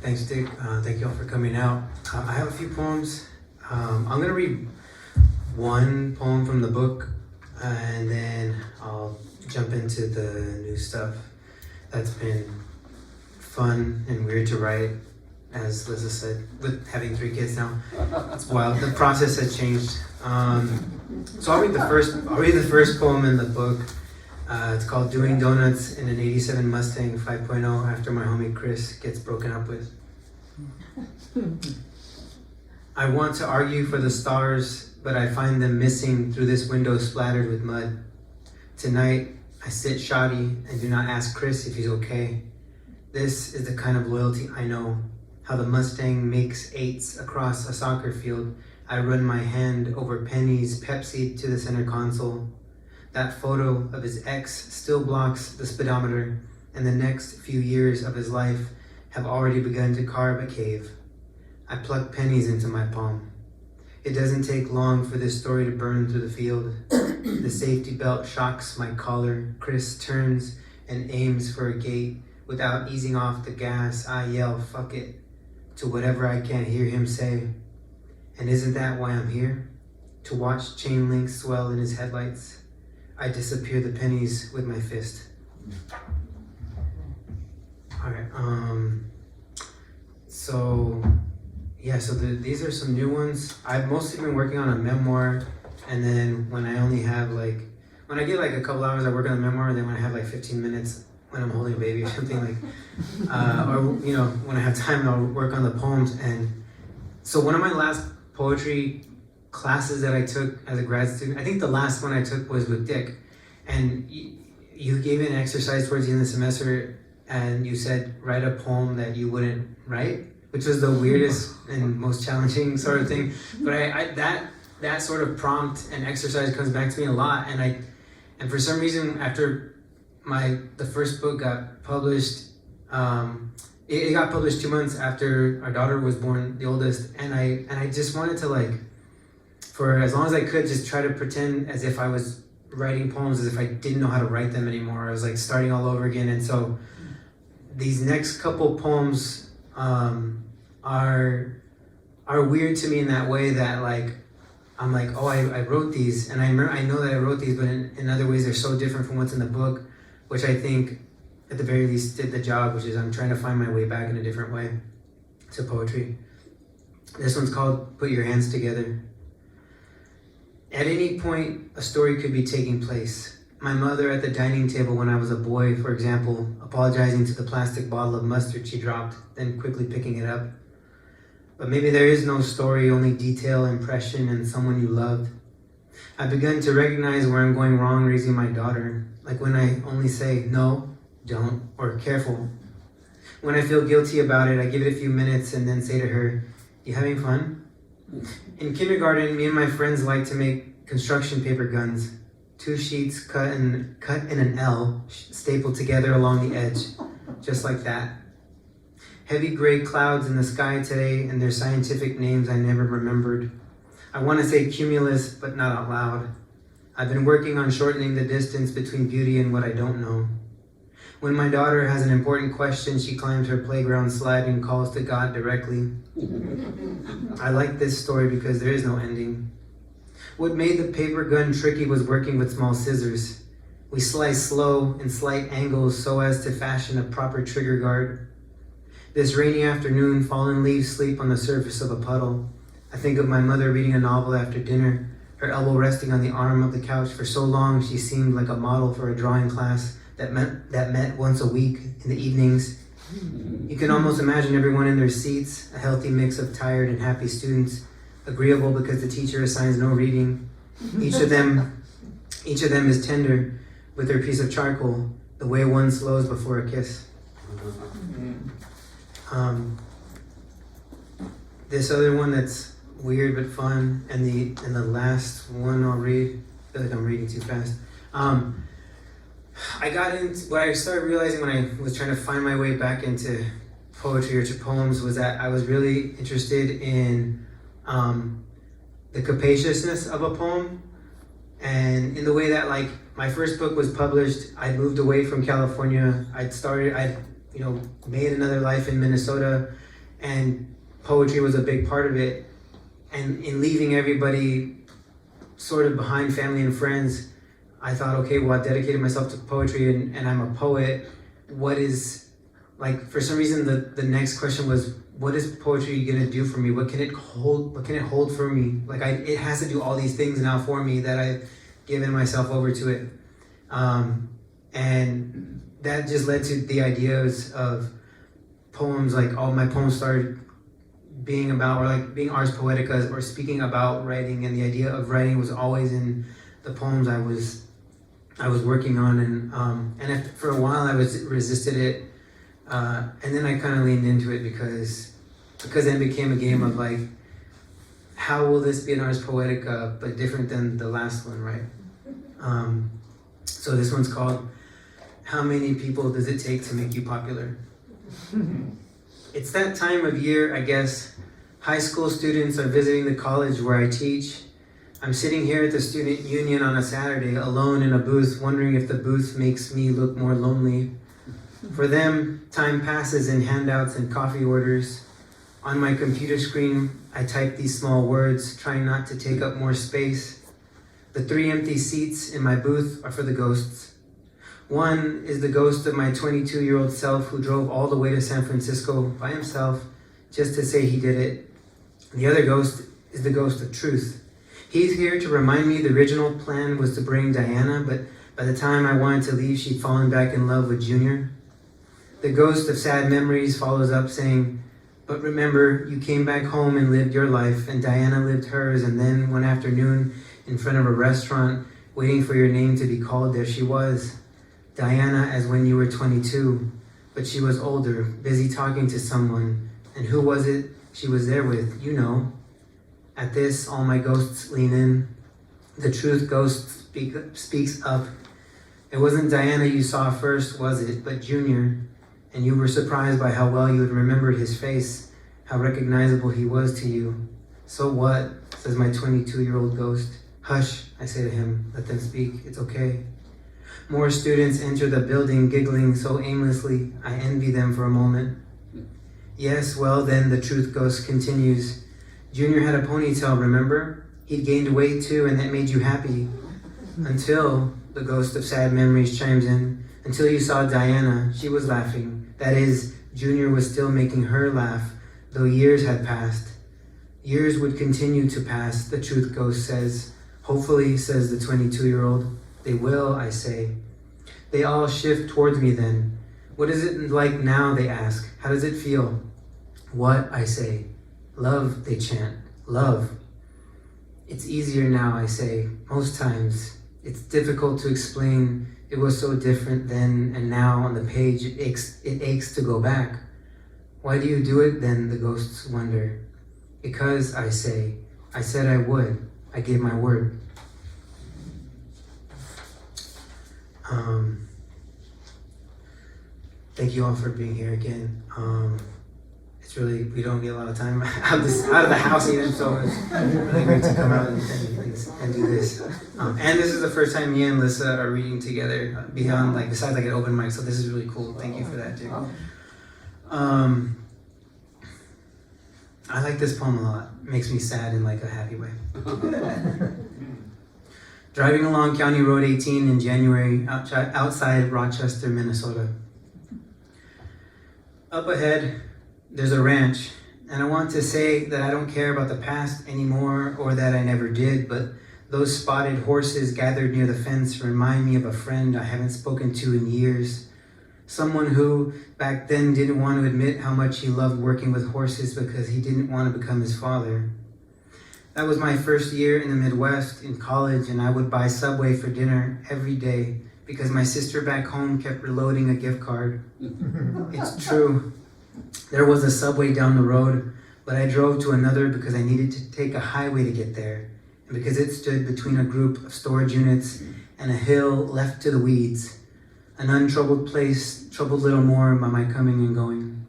S4: thanks Dick, thank you all for coming out. I have a few poems. I'm gonna read one poem from the book and then I'll jump into the new stuff. That's been fun and weird to write, as Liza said, with having 3 kids now. It's wild, the process has changed. So I'll read the first poem in the book. It's called Doing Donuts in an 87 Mustang 5.0 after my homie Chris gets broken up with. I want to argue for the stars, but I find them missing through this window splattered with mud. Tonight, I sit shoddy and do not ask Chris if he's okay. This is the kind of loyalty I know. How the Mustang makes 8s across a soccer field. I run my hand over Penny's Pepsi to the center console. That photo of his ex still blocks the speedometer, and the next few years of his life have already begun to carve a cave. I pluck pennies into my palm. It doesn't take long for this story to burn through the field. The safety belt shocks my collar. Chris turns and aims for a gate. Without easing off the gas, I yell, "Fuck it," to whatever I can't hear him say. And isn't that why I'm here? To watch chain links swell in his headlights. I disappear the pennies with my fist. Alright, these are some new ones. I've mostly been working on a memoir, and then when I only have when I get a couple hours, I work on the memoir, and then when I have 15 minutes, when I'm holding a baby or something or when I have time, I'll work on the poems. And so one of my last poetry classes that I took as a grad student, I think the last one I took was with Dick, and you gave me an exercise towards the end of the semester, and you said write a poem that you wouldn't write, which was the weirdest and most challenging sort of thing. But that sort of prompt and exercise comes back to me a lot, and for some reason after the first book got published, it got published 2 months after our daughter was born, the oldest, and I just wanted to for as long as I could, just try to pretend as if I was writing poems, as if I didn't know how to write them anymore. I was starting all over again. And so these next couple poems are weird to me in that way that I'm I wrote these, and I know that I wrote these, but in other ways they're so different from what's in the book, which I think at the very least did the job, which is I'm trying to find my way back in a different way to poetry. This one's called Put Your Hands Together. At any point, a story could be taking place. My mother at the dining table when I was a boy, for example, apologizing to the plastic bottle of mustard she dropped, then quickly picking it up. But maybe there is no story, only detail, impression, and someone you loved. I've begun to recognize where I'm going wrong raising my daughter, like when I only say no, don't, or careful. When I feel guilty about it, I give it a few minutes and then say to her, "You having fun?" In kindergarten, me and my friends liked to make construction paper guns. 2 sheets cut in an L, stapled together along the edge, just like that. Heavy gray clouds in the sky today, and their scientific names I never remembered. I want to say cumulus, but not out loud. I've been working on shortening the distance between beauty and what I don't know. When my daughter has an important question, she climbs her playground slide and calls to God directly. I like this story because there is no ending. What made the paper gun tricky was working with small scissors. We slice slow in slight angles so as to fashion a proper trigger guard. This rainy afternoon, fallen leaves sleep on the surface of a puddle. I think of my mother reading a novel after dinner, her elbow resting on the arm of the couch. For so long, she seemed like a model for a drawing class, that met once a week in the evenings. You can almost imagine everyone in their seats, a healthy mix of tired and happy students, agreeable because the teacher assigns no reading. Each of them is tender with their piece of charcoal, the way one slows before a kiss. This other one that's weird but fun, and the last one I'll read. I feel like I'm reading too fast. What I started realizing when I was trying to find my way back into poetry or to poems was that I was really interested in the capaciousness of a poem, and in the way that, like, my first book was published, I moved away from California. I made another life in Minnesota, and poetry was a big part of it. And in leaving everybody sort of behind, family and friends, I thought, okay, well, I dedicated myself to poetry and I'm a poet. What is, like, for some reason, the next question was, what is poetry gonna do for me? What can it hold for me? Like, it has to do all these things now for me that I've given myself over to it. And that just led to the ideas of poems. Like, all my poems started being about, or like being ars poetica, or speaking about writing, and the idea of writing was always in the poems I was working on, and for a while I resisted it, and then I kind of leaned into it because then it became a game of, like, how will this be an ars poetica but different than the last one, right? So this one's called "How Many People Does It Take to Make You Popular?" It's that time of year, I guess. High school students are visiting the college where I teach. I'm sitting here at the student union on a Saturday, alone in a booth, wondering if the booth makes me look more lonely. For them, time passes in handouts and coffee orders. On my computer screen, I type these small words, trying not to take up more space. The 3 empty seats in my booth are for the ghosts. One is the ghost of my 22-year-old self who drove all the way to San Francisco by himself just to say he did it. The other ghost is the ghost of truth. He's here to remind me the original plan was to bring Diana, but by the time I wanted to leave, she'd fallen back in love with Junior. The ghost of sad memories follows up saying, but remember, you came back home and lived your life, and Diana lived hers, and then one afternoon, in front of a restaurant, waiting for your name to be called, there she was. Diana as when you were 22, but she was older, busy talking to someone. And who was it she was there with? You know. At this, all my ghosts lean in. The truth ghost speaks up. It wasn't Diana you saw first, was it? But Junior. And you were surprised by how well you had remembered his face, how recognizable he was to you. So what? Says my 22-year-old ghost. Hush, I say to him. Let them speak. It's okay. More students enter the building, giggling so aimlessly. I envy them for a moment. Yes, well then, the truth ghost continues. Junior had a ponytail, remember? He'd gained weight too, and that made you happy. Until, the ghost of sad memories chimes in, until you saw Diana, she was laughing. That is, Junior was still making her laugh, though years had passed. Years would continue to pass, the truth ghost says. Hopefully, says the 22-year-old. They will, I say. They all shift towards me then. What is it like now, they ask. How does it feel? What, I say. Love, they chant. Love. It's easier now, I say. Most times. It's difficult to explain. It was so different then and now on the page. It aches to go back. Why do you do it then, the ghosts wonder. Because, I say. I said I would. I gave my word. Thank you all for being here again. It's really, we don't get a lot of time out of the house even, so it's really great to come out and do this. And this is the first time me and Lissa are reading together besides an open mic, so this is really cool. Thank you for that too. I like this poem a lot. It makes me sad in a happy way. Driving along County Road 18 in January outside Rochester, Minnesota. Up ahead, there's a ranch, and I want to say that I don't care about the past anymore or that I never did, but Those spotted horses gathered near the fence remind me of a friend I haven't spoken to in years. Someone who back then didn't want to admit how much he loved working with horses because he didn't want to become his father. That was my first year in the Midwest in college, and I would buy Subway for dinner every day because my sister back home kept reloading a gift card. It's true. There was a Subway down the road, but I drove to another because I needed to take a highway to get there, and because it stood between a group of storage units and a hill left to the weeds. An untroubled place, troubled little more by my coming and going.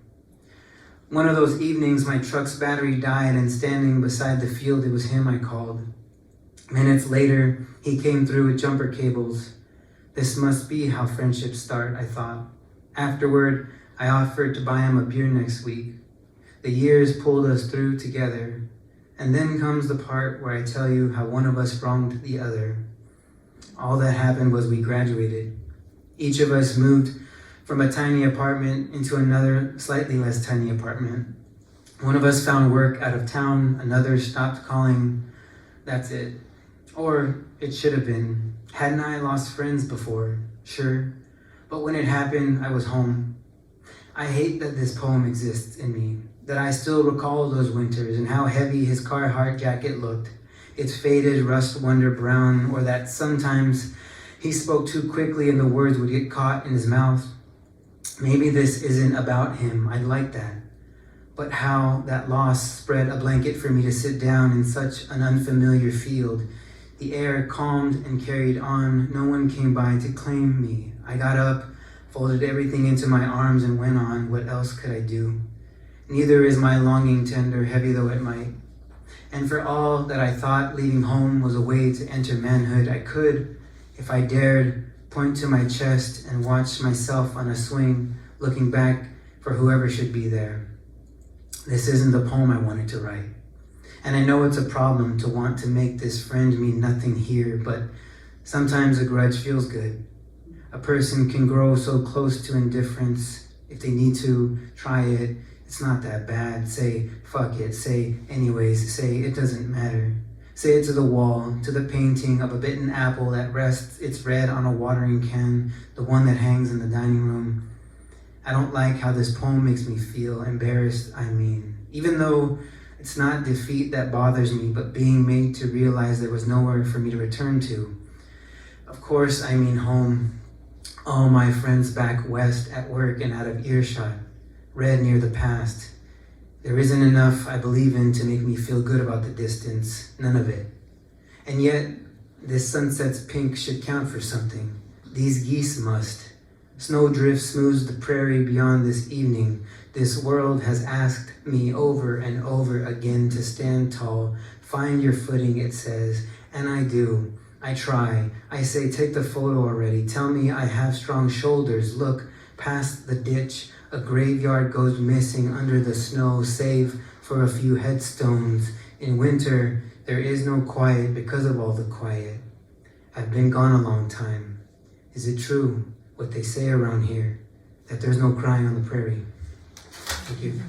S4: One of those evenings, my truck's battery died, and standing beside the field, it was him I called. Minutes later, he came through with jumper cables. This must be how friendships start, I thought. Afterward, I offered to buy him a beer next week. The years pulled us through together. And then comes the part where I tell you how one of us wronged the other. All that happened was we graduated. Each of us moved from a tiny apartment into another, slightly less tiny apartment. One of us found work out of town, another stopped calling. That's it. Or it should have been. Hadn't I lost friends before? Sure. But when it happened, I was home. I hate that this poem exists in me, that I still recall those winters and how heavy his Carhartt jacket looked, its faded rust wonder brown, or that sometimes he spoke too quickly and the words would get caught in his mouth. Maybe this isn't about him, I'd like that. But how that loss spread a blanket for me to sit down in such an unfamiliar field. The air calmed and carried on. No one came by to claim me. I got up, folded everything into my arms and went on. What else could I do? Neither is my longing tender, heavy though it might. And for all that I thought leaving home was a way to enter manhood, I could, if I dared, point to my chest and watch myself on a swing, looking back for whoever should be there. This isn't the poem I wanted to write. And I know it's a problem to want to make this friend mean nothing here, but sometimes a grudge feels good. A person can grow so close to indifference. If they need to, try it. It's not that bad. Say, fuck it. Say, anyways. Say, it doesn't matter. Say it to the wall, to the painting of a bitten apple that rests its red on a watering can, the one that hangs in the dining room. I don't like how this poem makes me feel embarrassed, I mean. Even though it's not defeat that bothers me, but being made to realize there was nowhere for me to return to. Of course, I mean home. All my friends back west at work and out of earshot, read near the past. There isn't enough I believe in to make me feel good about the distance, none of it. And yet, this sunset's pink should count for something. These geese must. Snowdrift smooths the prairie beyond this evening. This world has asked me over and over again to stand tall. Find your footing, it says, and I do. I try. I say, take the photo already. Tell me I have strong shoulders. Look past the ditch. A graveyard goes missing under the snow, save for a few headstones. In winter, there is no quiet because of all the quiet. I've been gone a long time. Is it true, what they say around here, that there's no crying on the prairie? Thank you.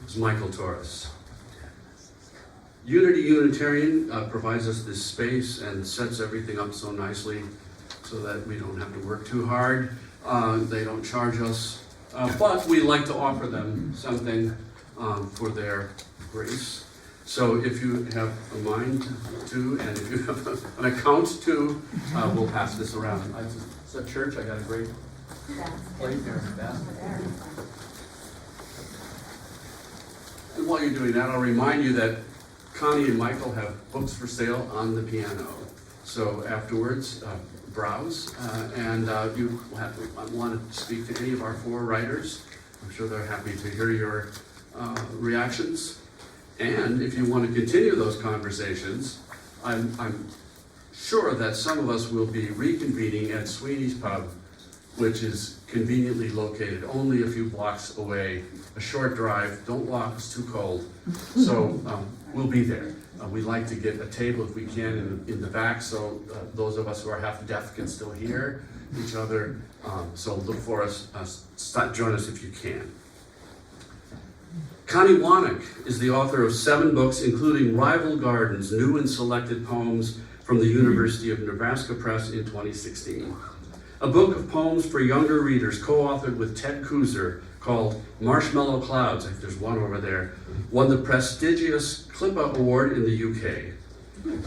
S1: It's Michael Torres. Unitarian provides us this space and sets everything up so nicely so that we don't have to work too hard. They don't charge us, but we like to offer them something for their grace. So if you have a mind to, and if you have an account to, we'll pass this around. It's a church. I got a great plate there. And while you're doing that, I'll remind you that Connie and Michael have books for sale on the piano. So afterwards, browse, and you want to speak to any of our 4 writers. I'm sure they're happy to hear your reactions. And if you want to continue those conversations, I'm sure that some of us will be reconvening at Sweeney's Pub, which is conveniently located only a few blocks away, a short drive. Don't walk, it's too cold. So we'll be there. We'd like to get a table if we can in the back, so those of us who are half deaf can still hear each other. So look for us, join us if you can. Connie Wanek is the author of 7 books, including Rival Gardens, New and Selected Poems from the University of Nebraska Press in 2016. A book of poems for younger readers co-authored with Ted Kuzer called Marshmallow Clouds, I think there's one over there, won the prestigious Clippa Award in the UK.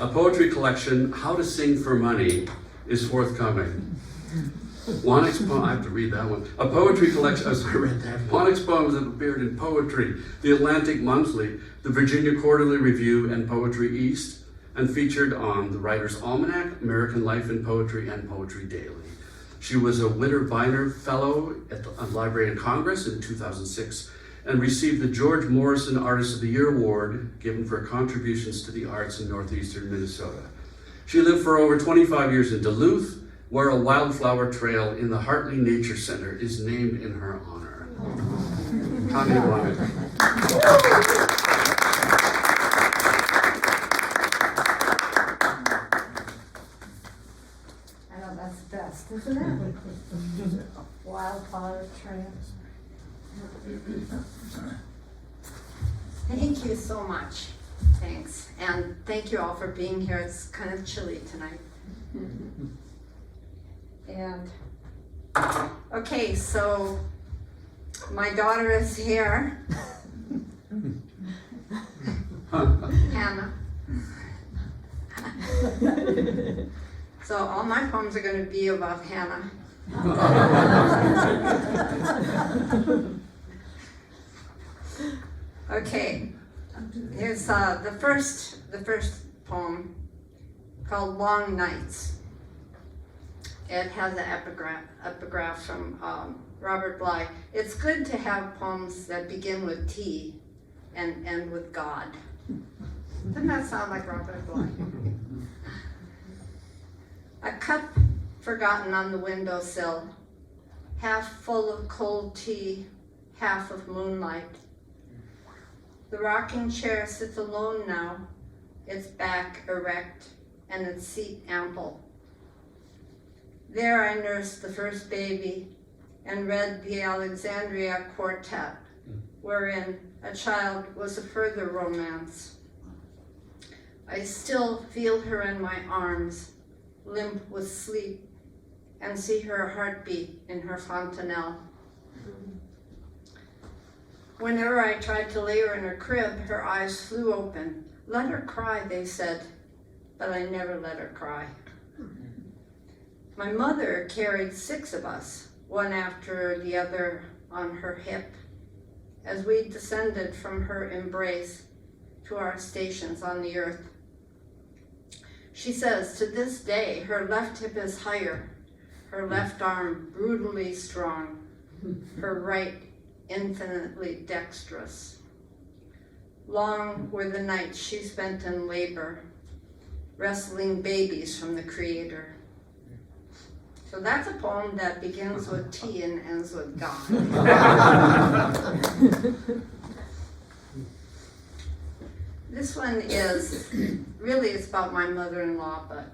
S1: A poetry collection, How to Sing for Money, is forthcoming. Wanek's poem, I have to read that one. A poetry collection, I read that. Wanek's poems have appeared in Poetry, The Atlantic Monthly, the Virginia Quarterly Review, and Poetry East, and featured on the Writer's Almanac, American Life in Poetry, and Poetry Daily. She was a Witter-Viner Fellow at the Library of Congress in 2006 and received the George Morrison Artist of the Year Award given for contributions to the arts in northeastern Minnesota. She lived for over 25 years in Duluth, where a wildflower trail in the Hartley Nature Center is named in her honor. Connie Wanek.
S5: I know that's the best, isn't it? Wildflower trail. Thank you so much. Thanks. And thank you all for being here. It's kind of chilly tonight. And, okay, so my daughter is here. Hannah. So all my poems are going to be about Hannah. Okay, here's the first poem called Long Nights. It has an epigraph from Robert Bly. It's good to have poems that begin with T and end with God. Doesn't that sound like Robert Bly? A cup forgotten on the windowsill, half full of cold tea, half of moonlight. The rocking chair sits alone now, its back erect and its seat ample. There I nursed the first baby and read the Alexandria Quartet, wherein a child was a further romance. I still feel her in my arms, limp with sleep, and see her heartbeat in her fontanelle. Whenever I tried to lay her in her crib, her eyes flew open. Let her cry, they said, but I never let her cry. My mother carried 6 of us, one after the other on her hip, as we descended from her embrace to our stations on the earth. She says, to this day, her left hip is higher, her left arm brutally strong, her right infinitely dexterous. Long were the nights she spent in labor, wrestling babies from the Creator. So that's a poem that begins with T and ends with God. This one is, really it's about my mother-in-law, but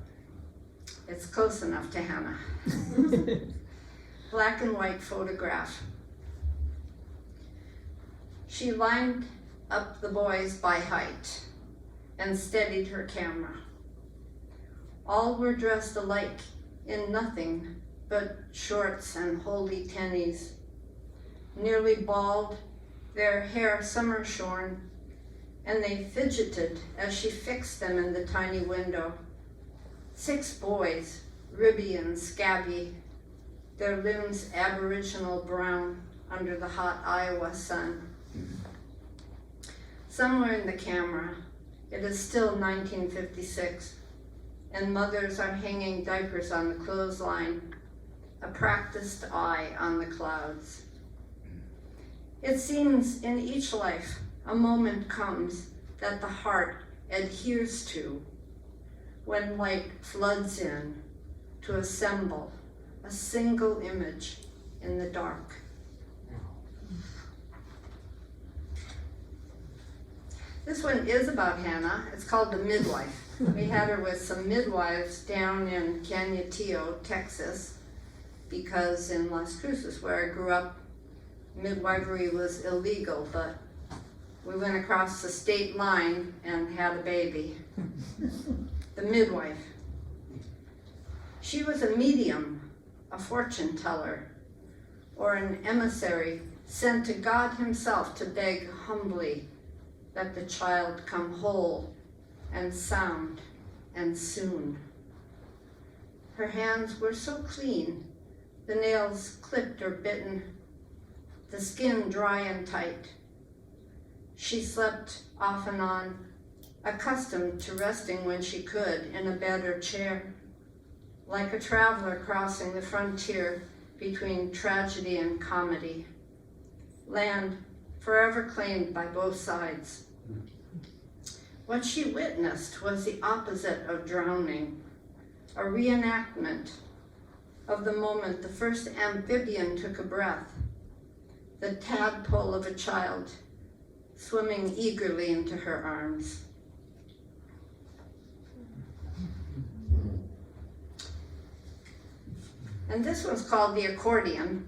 S5: it's close enough to Hannah. Black and white photograph. She lined up the boys by height and steadied her camera. All were dressed alike in nothing but shorts and holey tennies. Nearly bald, their hair summer shorn, and they fidgeted as she fixed them in the tiny window. 6 boys, ribby and scabby, their limbs aboriginal brown under the hot Iowa sun. Somewhere in the camera, it is still 1956, and mothers are hanging diapers on the clothesline, a practiced eye on the clouds. It seems in each life, a moment comes that the heart adheres to, when light floods in to assemble a single image in the dark. This one is about Hannah. It's called The Midwife. We had her with some midwives down in Cañutillo, Texas, because in Las Cruces, where I grew up, midwifery was illegal, but we went across the state line and had a baby. The midwife. She was a medium, a fortune teller, or an emissary sent to God himself to beg humbly that the child come whole and sound and soon. Her hands were so clean, the nails clipped or bitten, the skin dry and tight. She slept off and on, accustomed to resting when she could in a bed or chair, like a traveler crossing the frontier between tragedy and comedy, land forever claimed by both sides. What she witnessed was the opposite of drowning, a reenactment of the moment the first amphibian took a breath, the tadpole of a child swimming eagerly into her arms. And this one's called The Accordion.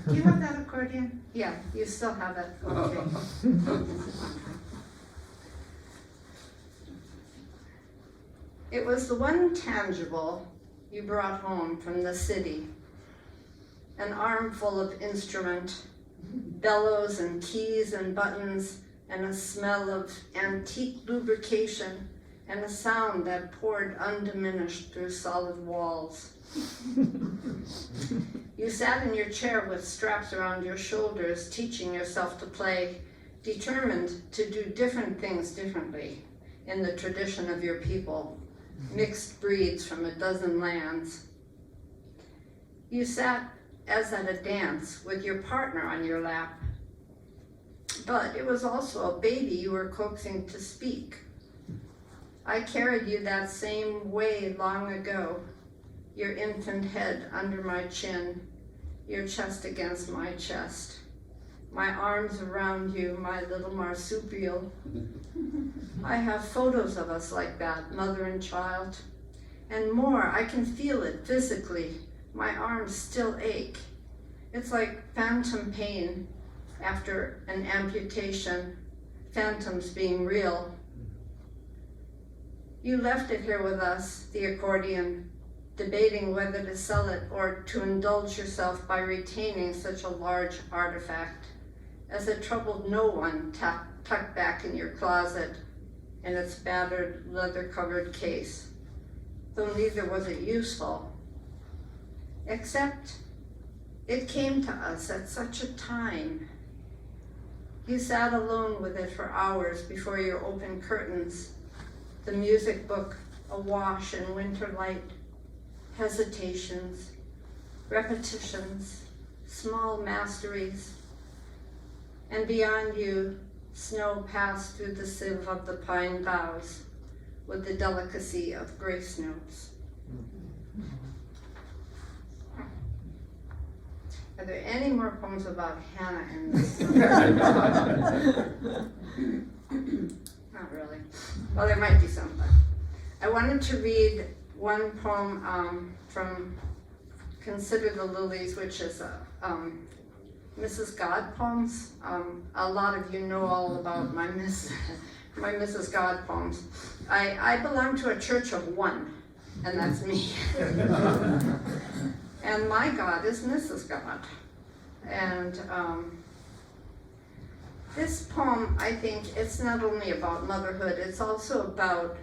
S5: Do you have that accordion? Yeah, you still have it. Okay. It was the one tangible you brought home from the city. An armful of instrument, bellows and keys and buttons, and a smell of antique lubrication, and a sound that poured undiminished through solid walls. You sat in your chair with straps around your shoulders, teaching yourself to play, determined to do different things differently in the tradition of your people, mixed breeds from a dozen lands. You sat as at a dance with your partner on your lap, but it was also a baby you were coaxing to speak. I carried you that same way long ago, your infant head under my chin, your chest against my chest, my arms around you, my little marsupial. I have photos of us like that, mother and child. And more, I can feel it physically. My arms still ache. It's like phantom pain after an amputation, phantoms being real. You left it here with us, the accordion, debating whether to sell it or to indulge yourself by retaining such a large artifact, as it troubled no one tucked back in your closet in its battered leather-covered case, though neither was it useful, except it came to us at such a time. You sat alone with it for hours before your open curtains, the music book awash in winter light, hesitations, repetitions, small masteries, and beyond you, snow passed through the sieve of the pine boughs with the delicacy of grace notes. Are there any more poems about Hannah in this? Not really. Well, there might be some, but I wanted to read one poem from Consider the Lilies, which is Mrs. God poems. A lot of you know all about my Mrs. God poems. I belong to a church of one, and that's me. And my God is Mrs. God. And this poem, I think, it's not only about motherhood, it's also about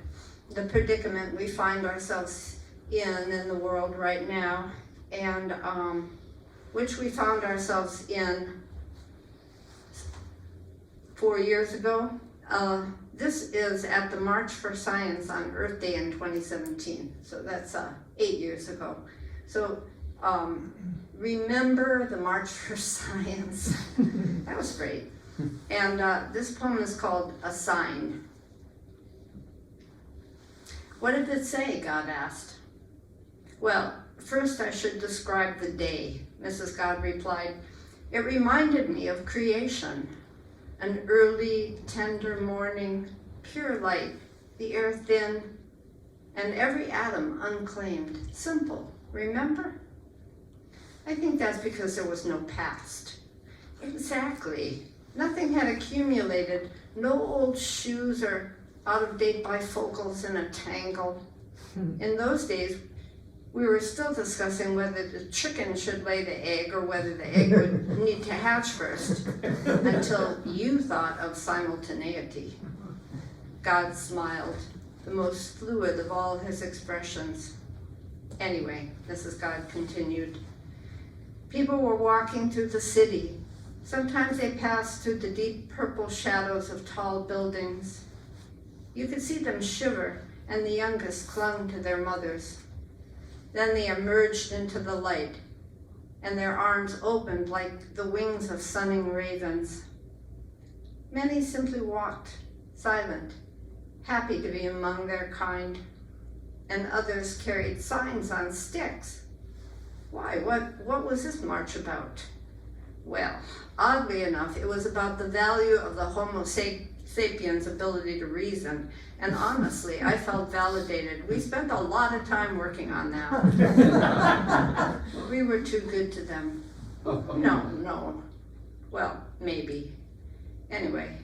S5: the predicament we find ourselves in the world right now, and which we found ourselves in 4 years ago. This is at the March for Science on Earth Day in 2017, so that's 8 years ago. So remember the March for Science. That was great. And this poem is called A Sign. What did it say, God asked. Well, first I should describe the day, Mrs. God replied. It reminded me of creation, An early, tender morning, pure light, the air thin, and every atom unclaimed. Simple, remember? I think that's because there was no past. Exactly. Nothing had accumulated, no old shoes or out-of-date bifocals in a tangle. In those days, we were still discussing whether the chicken should lay the egg or whether the egg would need to hatch first, until you thought of simultaneity. God smiled, the most fluid of all his expressions. Anyway, Mrs. God continued. People were walking through the city. Sometimes they passed through the deep purple shadows of tall buildings. You could see them shiver, and the youngest clung to their mothers. Then they emerged into the light, and their arms opened like the wings of sunning ravens. Many simply walked, silent, happy to be among their kind, and others carried signs on sticks. Why, what was this march about? Well, oddly enough, it was about the value of the Homo sapiens' ability to reason, and honestly, I felt validated. We spent a lot of time working on that. We were too good to them. No. Well, maybe. Anyway,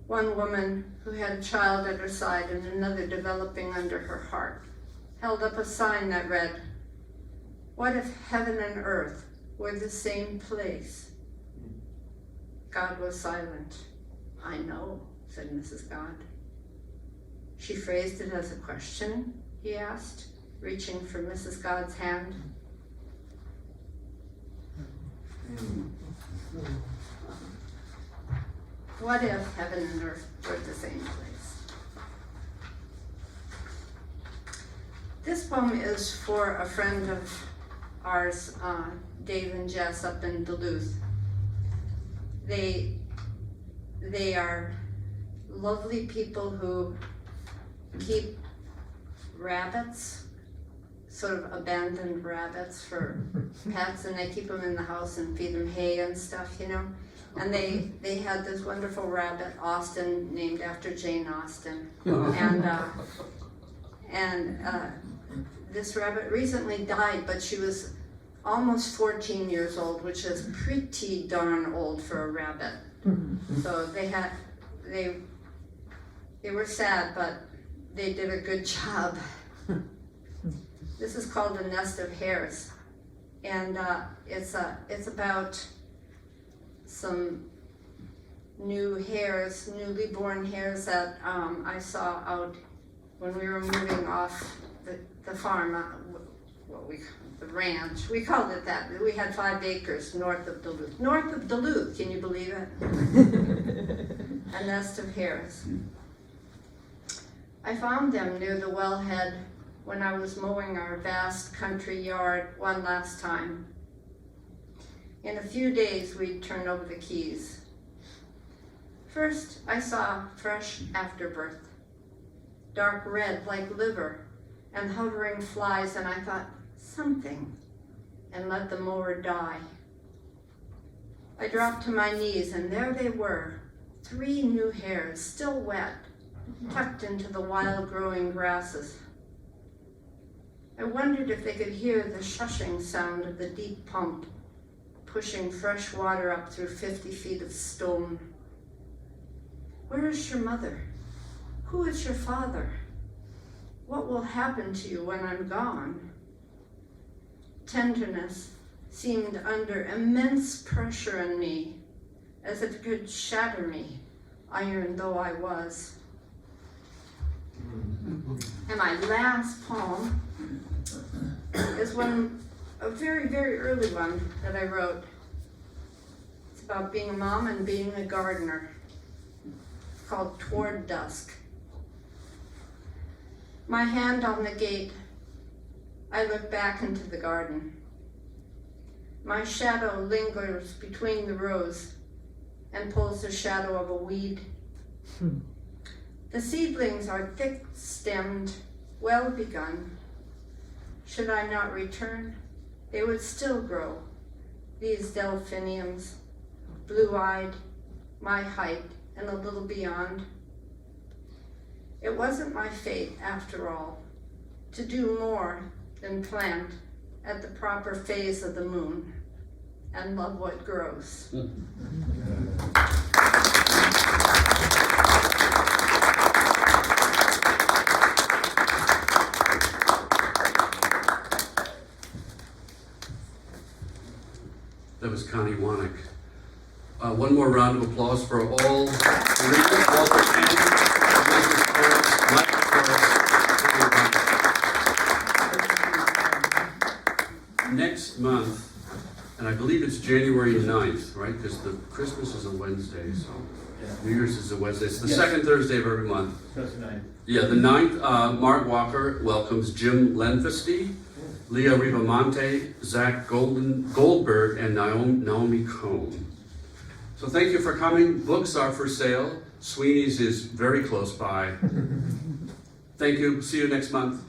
S5: one woman who had a child at her side and another developing under her heart held up a sign that read, "What if heaven and earth were the same place?" God was silent. "I know," said Mrs. God. She phrased it as a question, he asked, reaching for Mrs. God's hand. What if heaven and earth were the same place? This poem is for a friend of ours, Dave and Jess up in Duluth. They are lovely people who keep rabbits, sort of abandoned rabbits for pets, and they keep them in the house and feed them hay and stuff, you know. And they had this wonderful rabbit, Austin, named after Jane Austen. And this rabbit recently died, but she was almost 14 years old, which is pretty darn old for a rabbit. So they were sad, but they did a good job. This is called A Nest of Hares, and it's about some newly born hares that I saw out when we were moving off the farm, the ranch. We called it that. We had 5 acres north of Duluth. North of Duluth, can you believe it? A nest of hares. I found them near the wellhead when I was mowing our vast country yard one last time. In a few days, we'd turn over the keys. First, I saw fresh afterbirth, dark red like liver, and hovering flies, and I thought, something, and let the mower die. I dropped to my knees, and there they were, 3 new hares, still wet, tucked into the wild-growing grasses. I wondered if they could hear the shushing sound of the deep pump, pushing fresh water up through 50 feet of stone. Where is your mother? Who is your father? What will happen to you when I'm gone? Tenderness seemed under immense pressure in me, as if it could shatter me, iron though I was. And my last poem is a very, very early one that I wrote. It's about being a mom and being a gardener. It's called Toward Dusk. My hand on the gate, I look back into the garden. My shadow lingers between the rows and pulls the shadow of a weed. The seedlings are thick-stemmed, well begun. Should I not return, they would still grow, these delphiniums, blue-eyed, my height and a little beyond. It wasn't my fate, after all, to do more than plant at the proper phase of the moon and love what grows.
S1: That was Connie Wanek. One more round of applause for all three, Walter Ken, Mrs. Torres, Michael Torres. Next month, and I believe it's January 9th, right? Because the Christmas is a Wednesday, so New Year's is a Wednesday. It's the second Thursday of every month.
S6: That's the 9th.
S1: Yeah, the 9th, Mark Walker welcomes Jim Lenfesty, Leah Ribamonte, Zach Goldberg, and Naomi Cohn. So thank you for coming. Books are for sale. Sweeney's is very close by. Thank you. See you next month.